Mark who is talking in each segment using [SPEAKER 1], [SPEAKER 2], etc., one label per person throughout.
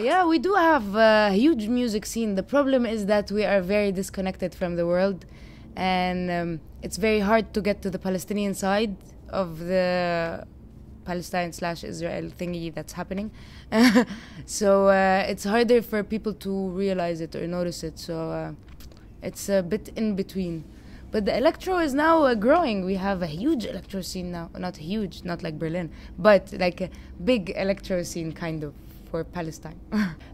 [SPEAKER 1] Yeah, we do have a huge music scene. The problem is that we are very disconnected from the world, and it's very hard to get to the Palestinian side of the Palestine/Israel thingy that's happening. So it's harder for people to realize it or notice it. So it's a bit in between. But the electro is now growing. We have a huge electro scene now. Not huge, not like Berlin, but like a big electro scene kind of for Palestine.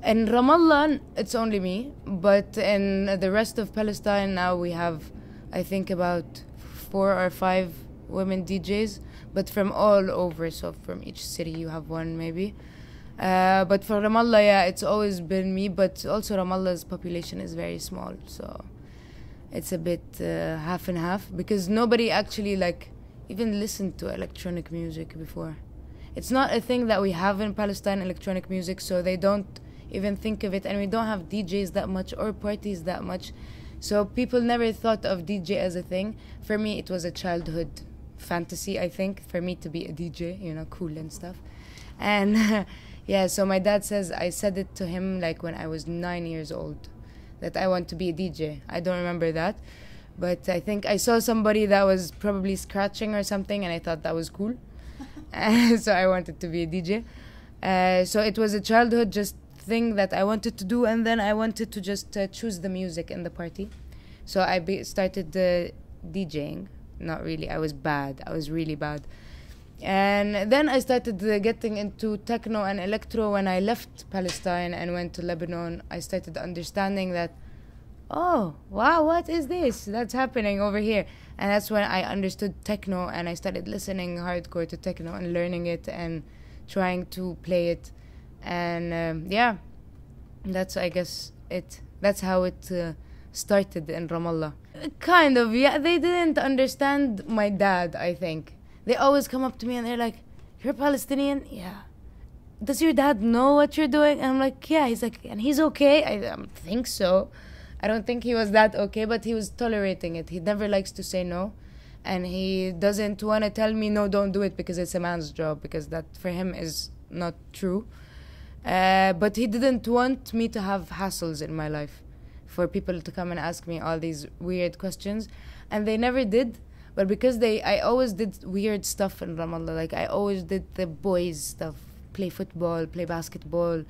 [SPEAKER 1] In Ramallah, it's only me. But in the rest of Palestine now we have, I think, about 4 or 5 women DJs. But from all over, so from each city you have one maybe. But for Ramallah, yeah, it's always been me. But also Ramallah's population is very small, so it's a bit half and half, because nobody actually like even listened to electronic music before. It's not a thing that we have in Palestine, electronic music, so they don't even think of it, and we don't have DJs that much or parties that much, so people never thought of DJ as a thing. For me, it was a childhood fantasy, I think, for me to be a DJ, you know, cool and stuff. And yeah, so my dad says I said it to him like when I was 9 years old, that I want to be a DJ. I don't remember that, but I think I saw somebody that was probably scratching or something, and I thought that was cool. So I wanted to be a DJ. So it was a childhood just thing that I wanted to do, and then I wanted to just choose the music in the party. So I started DJing. Not really, I was bad. I was really bad. And then I started getting into techno and electro when I left Palestine and went to Lebanon. I started understanding that, oh, wow, what is this that's happening over here? And that's when I understood techno, and I started listening hardcore to techno and learning it and trying to play it. And yeah, that's, I guess, it. That's how it started in Ramallah. Kind of, yeah. They didn't understand my dad, I think. They always come up to me and they're like, "You're Palestinian?" "Yeah." "Does your dad know what you're doing?" And I'm like, "Yeah." He's like, "And he's okay?" I think so. I don't think he was that okay, but he was tolerating it. He never likes to say no. And he doesn't want to tell me, "No, don't do it," because it's a man's job, because that for him is not true. But he didn't want me to have hassles in my life, for people to come and ask me all these weird questions. And they never did. But because I always did weird stuff in Ramallah. Like, I always did the boys stuff. Play football, play basketball,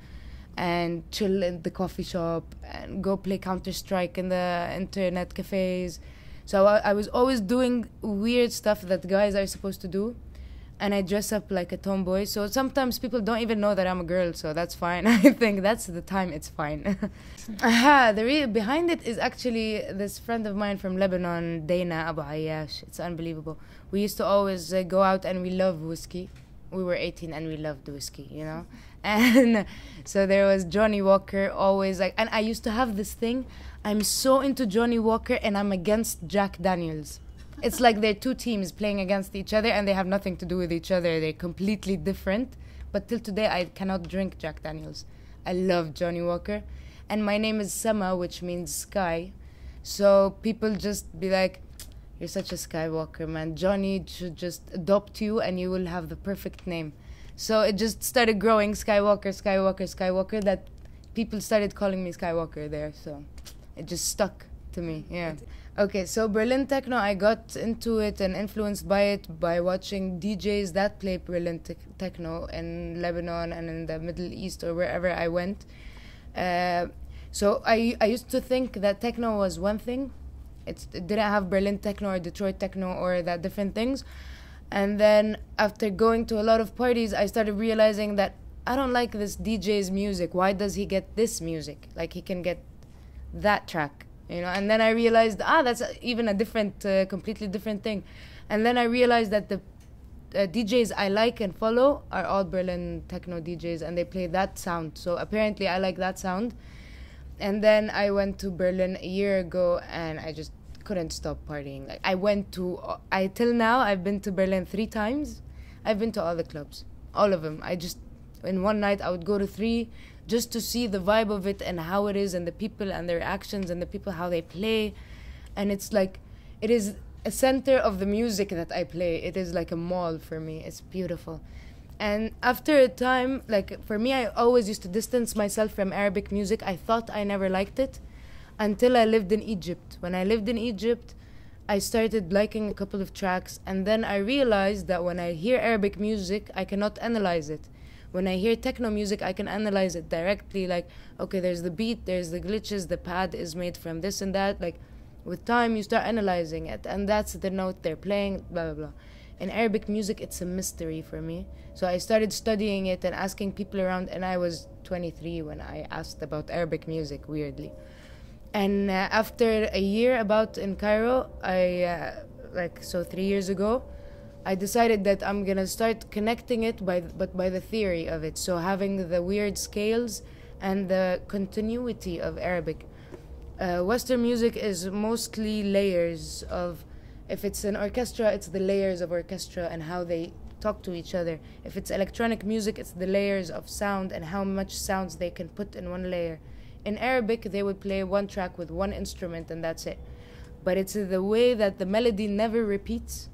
[SPEAKER 1] and chill in the coffee shop, and go play Counter-Strike in the internet cafes. So I was always doing weird stuff that guys are supposed to do. And I dress up like a tomboy. So sometimes people don't even know that I'm a girl, so that's fine. I think that's the time it's fine. Behind it is actually this friend of mine from Lebanon, Dana Abu Ayyash. It's unbelievable. We used to always go out, and we love whiskey. We were 18 and we loved whiskey, you know? And so there was Johnny Walker, always like... And I used to have this thing. I'm so into Johnny Walker, and I'm against Jack Daniels. It's like they're two teams playing against each other, and they have nothing to do with each other. They're completely different. But till today, I cannot drink Jack Daniels. I love Johnny Walker. And my name is Sama, which means sky. So people just be like, "You're such a Skywalker, man. Johnny should just adopt you, and you will have the perfect name." So it just started growing, Skywalker, Skywalker, Skywalker, that people started calling me Skywalker there. So it just stuck to me, yeah. Okay, so Berlin Techno, I got into it and influenced by it by watching DJs that play Berlin Techno in Lebanon and in the Middle East or wherever I went. So I used to think that techno was one thing. It didn't have Berlin Techno or Detroit Techno or that different things. And then after going to a lot of parties, I started realizing that I don't like this DJ's music. Why does he get this music? Like, he can get that track. You know, and then I realized, that's even a different, completely different thing. And then I realized that the DJs I like and follow are all Berlin Techno DJs, and they play that sound. So apparently I like that sound. And then I went to Berlin a year ago, and I just couldn't stop partying. Like, till now, I've been to Berlin 3 times. I've been to all the clubs, all of them. In one night, I would go to 3, just to see the vibe of it and how it is, and the people and their actions, and the people, how they play. And it's like, it is a center of the music that I play. It is like a mall for me. It's beautiful. And after a time, like for me, I always used to distance myself from Arabic music. I thought I never liked it until I lived in Egypt. When I lived in Egypt, I started liking a couple of tracks, and then I realized that when I hear Arabic music, I cannot analyze it. When I hear techno music, I can analyze it directly, like, okay, there's the beat, there's the glitches, the pad is made from this and that. Like, with time, you start analyzing it, and that's the note they're playing, blah, blah, blah. In Arabic music, it's a mystery for me. So I started studying it and asking people around, and I was 23 when I asked about Arabic music, weirdly. And after a year about in Cairo, so 3 years ago, I decided that I'm gonna start connecting it by the theory of it. So having the weird scales and the continuity of Arabic. Western music is mostly layers of, if it's an orchestra, it's the layers of orchestra and how they talk to each other. If it's electronic music, it's the layers of sound and how much sounds they can put in one layer. In Arabic, they would play one track with one instrument and that's it. But it's the way that the melody never repeats.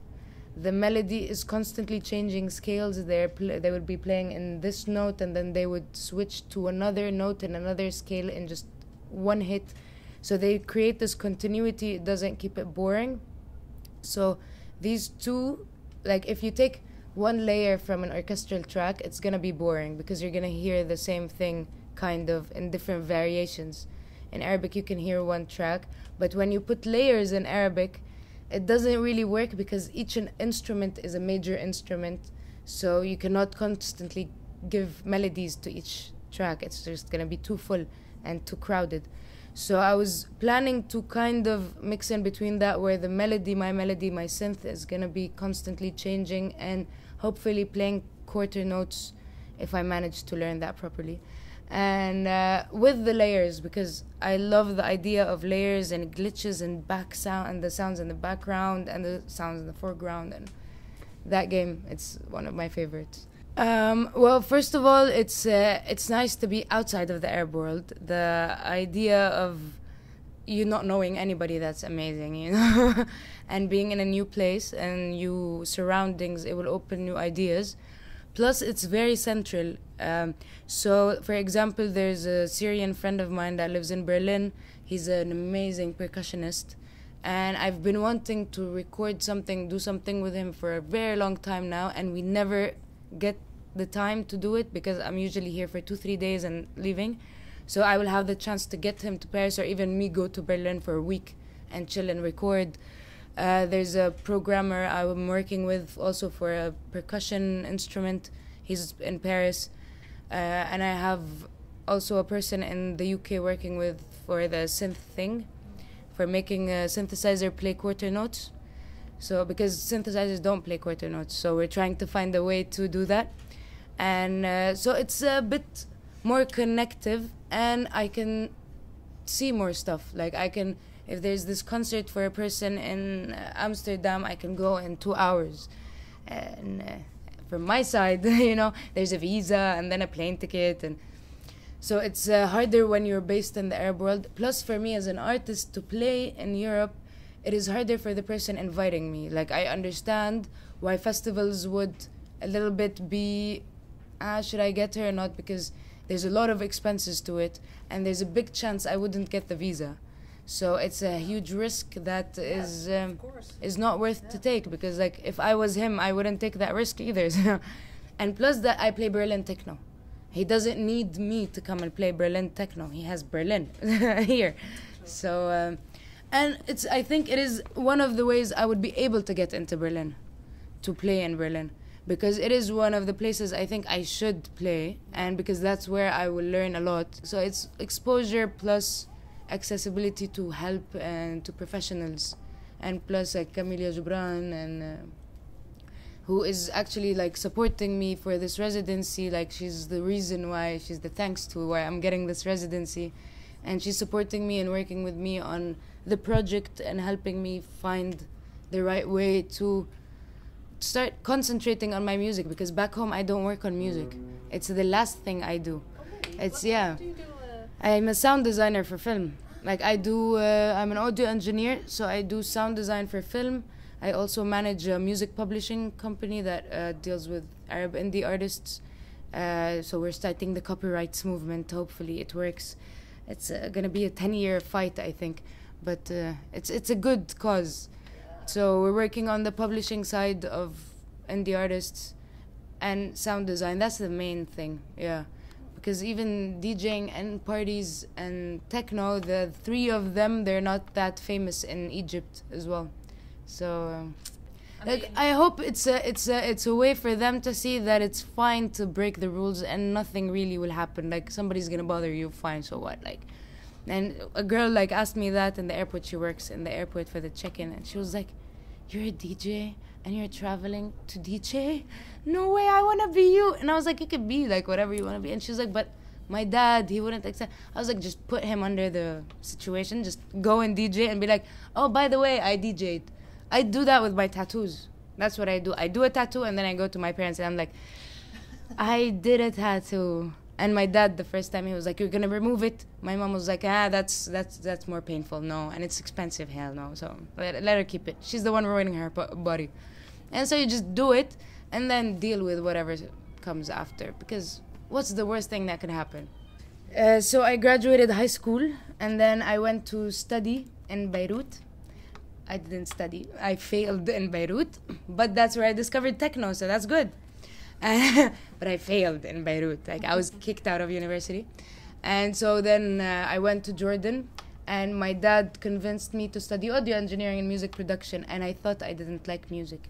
[SPEAKER 1] The melody is constantly changing scales. They would be playing in this note and then they would switch to another note and another scale in just one hit. So they create this continuity. It doesn't keep it boring. So these two, like if you take one layer from an orchestral track, it's going to be boring because you're going to hear the same thing kind of in different variations. In Arabic, you can hear one track. But when you put layers in Arabic, it doesn't really work because each instrument is a major instrument, so you cannot constantly give melodies to each track. It's just going to be too full and too crowded. So I was planning to kind of mix in between that, where the melody, my synth is going to be constantly changing and hopefully playing quarter notes if I manage to learn that properly. And with the layers, because I love the idea of layers and glitches and back sound and the sounds in the background and the sounds in the foreground, and that game, it's one of my favorites. Well, first of all, it's nice to be outside of the Arab world. The idea of you not knowing anybody, that's amazing, you know. And being in a new place and new surroundings, it will open new ideas. Plus, it's very central. So, for example, there's a Syrian friend of mine that lives in Berlin. He's an amazing percussionist. And I've been wanting to record something, do something with him for a very long time now. And we never get the time to do it because I'm usually here for 2-3 days and leaving. So I will have the chance to get him to Paris, or even me go to Berlin for a week and chill and record. There's a programmer I'm working with also for a percussion instrument. He's in Paris. And I have also a person in the UK working with for the synth thing, for making a synthesizer play quarter notes. So because synthesizers don't play quarter notes, so we're trying to find a way to do that. And so it's a bit more connective, and I can see more stuff. Like I can, if there's this concert for a person in Amsterdam, I can go in 2 hours. And from my side, you know, there's a visa and then a plane ticket. And so it's harder when you're based in the Arab world. Plus, for me as an artist to play in Europe, it is harder for the person inviting me. Like, I understand why festivals would a little bit be, should I get her or not? Because there's a lot of expenses to it, and there's a big chance I wouldn't get the visa. So it's a huge risk that is not worth to take, because like if I was him, I wouldn't take that risk either. And plus that I play Berlin Techno. He doesn't need me to come and play Berlin Techno. He has Berlin here. So, and I think it is one of the ways I would be able to get into Berlin, to play in Berlin. Because it is one of the places I think I should play, and because that's where I will learn a lot. So it's exposure plus accessibility to help and to professionals, and plus like Camelia Jubran, and who is actually like supporting me for this residency. Like she's the reason why, she's the thanks to why I'm getting this residency, and she's supporting me and working with me on the project and helping me find the right way to start concentrating on my music, because back home I don't work on music. It's the last thing I do. I'm a sound designer for film. Like I do, I'm an audio engineer, so I do sound design for film. I also manage a music publishing company that deals with Arab indie artists. So we're starting the copyrights movement. Hopefully it works. It's gonna be a 10-year fight, I think, but it's a good cause. So we're working on the publishing side of indie artists and sound design. That's the main thing, yeah. Because even DJing and parties and techno, the three of them, they're not that famous in Egypt as well. So I hope it's a way for them to see that it's fine to break the rules and nothing really will happen. Like, somebody's gonna bother you, fine, so what? Like, and a girl like asked me that in the airport. She works in the airport for the check-in, and she was like, "You're a DJ and you're traveling to DJ? No way, I wanna be you." And I was like, "You could be like whatever you wanna be." And she was like, "But my dad, he wouldn't accept." I was like, "Just put him under the situation. Just go and DJ and be like, oh, by the way, I DJ'd." I do that with my tattoos. That's what I do. I do a tattoo and then I go to my parents and I'm like, "I did a tattoo." And my dad, the first time, he was like, "You're gonna remove it?" My mom was like, that's more painful. No, and it's expensive. Hell no. So let her keep it. She's the one ruining her body. And so you just do it and then deal with whatever comes after. Because what's the worst thing that could happen? So I graduated high school and then I went to study in Beirut. I didn't study. I failed in Beirut, but that's where I discovered techno, so that's good. But I failed in Beirut. Like, I was kicked out of university. And so then I went to Jordan, and my dad convinced me to study audio engineering and music production, and I thought I didn't like music.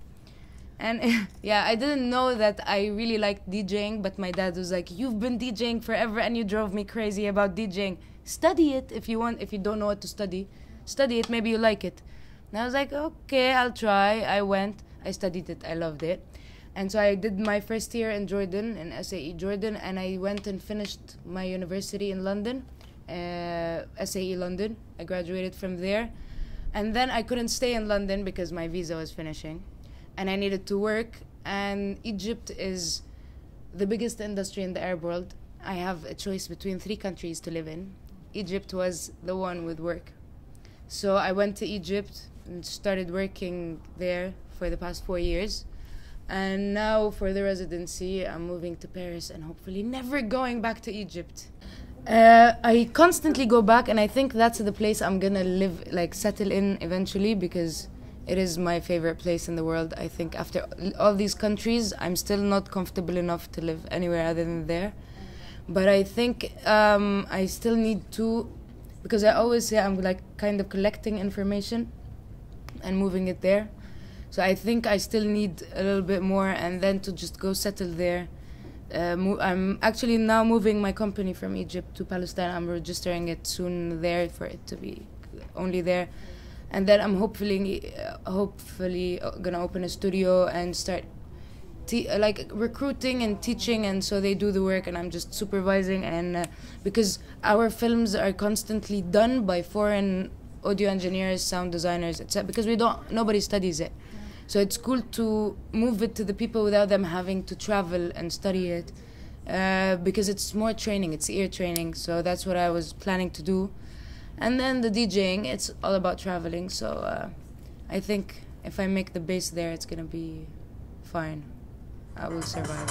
[SPEAKER 1] And yeah, I didn't know that I really liked DJing, but my dad was like, "You've been DJing forever and you drove me crazy about DJing. Study it if you want. If you don't know what to study, study it. Maybe you like it." And I was like, "Okay, I'll try." I went, I studied it, I loved it. And so I did my first year in Jordan, in SAE Jordan, and I went and finished my university in London, SAE London. I graduated from there. And then I couldn't stay in London because my visa was finishing. And I needed to work. And Egypt is the biggest industry in the Arab world. I have a choice between 3 countries to live in. Egypt was the one with work. So I went to Egypt and started working there for the past 4 years. And now for the residency, I'm moving to Paris and hopefully never going back to Egypt. I constantly go back, and I think that's the place I'm gonna live, like settle in eventually, because it is my favorite place in the world. I think after all these countries, I'm still not comfortable enough to live anywhere other than there. But I think I still need to, because I always say I'm like kind of collecting information and moving it there. So I think I still need a little bit more, and then to just go settle there. I'm actually now moving my company from Egypt to Palestine. I'm registering it soon there for it to be only there. And then I'm hopefully gonna open a studio and start like recruiting and teaching, and so they do the work and I'm just supervising. And because our films are constantly done by foreign audio engineers, sound designers, etc. Because nobody studies it. So it's cool to move it to the people without them having to travel and study it, because it's more training, it's ear training. So that's what I was planning to do. And then the DJing, it's all about traveling. So I think if I make the base there, it's gonna be fine. I will survive.